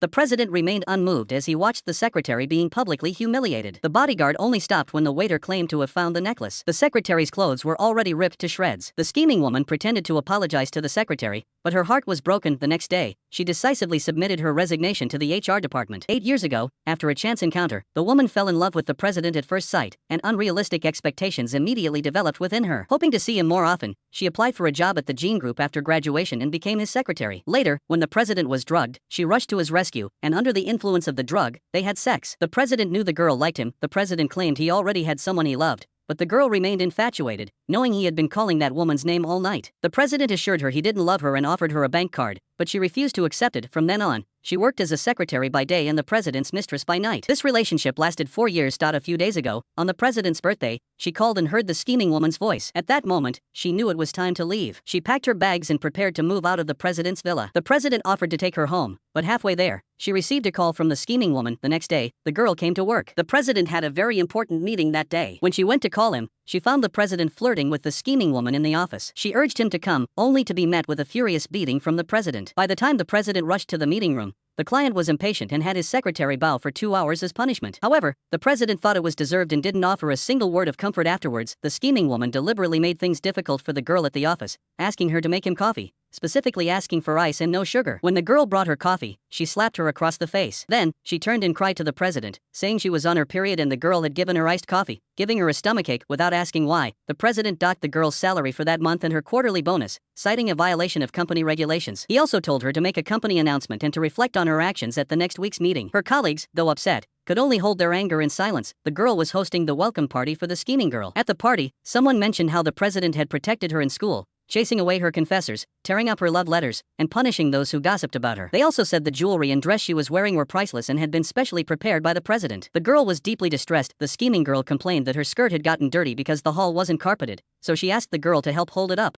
The president remained unmoved as he watched the secretary being publicly humiliated. The bodyguard only stopped when the waiter claimed to have found the necklace. The secretary's clothes were already ripped to shreds. The scheming woman pretended to apologize to the secretary, but her heart was broken. The next day, she decisively submitted her resignation to the HR department. 8 years ago, after a chance encounter, the woman fell in love with the president at first sight, and unrealistic expectations immediately developed within her. Hoping to see him more often, she applied for a job at the Gene Group after graduation and became his secretary. Later, when the president was drugged, she rushed to his rescue, and under the influence of the drug, they had sex. The president knew the girl liked him. The president claimed he already had someone he loved, but the girl remained infatuated, knowing he had been calling that woman's name all night. The president assured her he didn't love her and offered her a bank card, but she refused to accept it. From then on, she worked as a secretary by day and the president's mistress by night. This relationship lasted 4 years. A few days ago, on the president's birthday, she called and heard the scheming woman's voice. At that moment, she knew it was time to leave. She packed her bags and prepared to move out of the president's villa. The president offered to take her home, but halfway there, she received a call from the scheming woman. The next day, the girl came to work. The president had a very important meeting that day. When she went to call him, she found the president flirting with the scheming woman in the office. She urged him to come, only to be met with a furious beating from the president. By the time the president rushed to the meeting room, the client was impatient and had his secretary bow for 2 hours as punishment. However, the president thought it was deserved and didn't offer a single word of comfort afterwards. The scheming woman deliberately made things difficult for the girl at the office, asking her to make him coffee, specifically asking for ice and no sugar. When the girl brought her coffee, she slapped her across the face. Then, she turned and cried to the president, saying she was on her period and the girl had given her iced coffee, giving her a stomachache without asking why. The president docked the girl's salary for that month and her quarterly bonus, citing a violation of company regulations. He also told her to make a company announcement and to reflect on her actions at the next week's meeting. Her colleagues, though upset, could only hold their anger in silence. The girl was hosting the welcome party for the scheming girl. At the party, someone mentioned how the president had protected her in school, chasing away her confessors, tearing up her love letters, and punishing those who gossiped about her. They also said the jewelry and dress she was wearing were priceless and had been specially prepared by the president. The girl was deeply distressed. The scheming girl complained that her skirt had gotten dirty because the hall wasn't carpeted, so she asked the girl to help hold it up.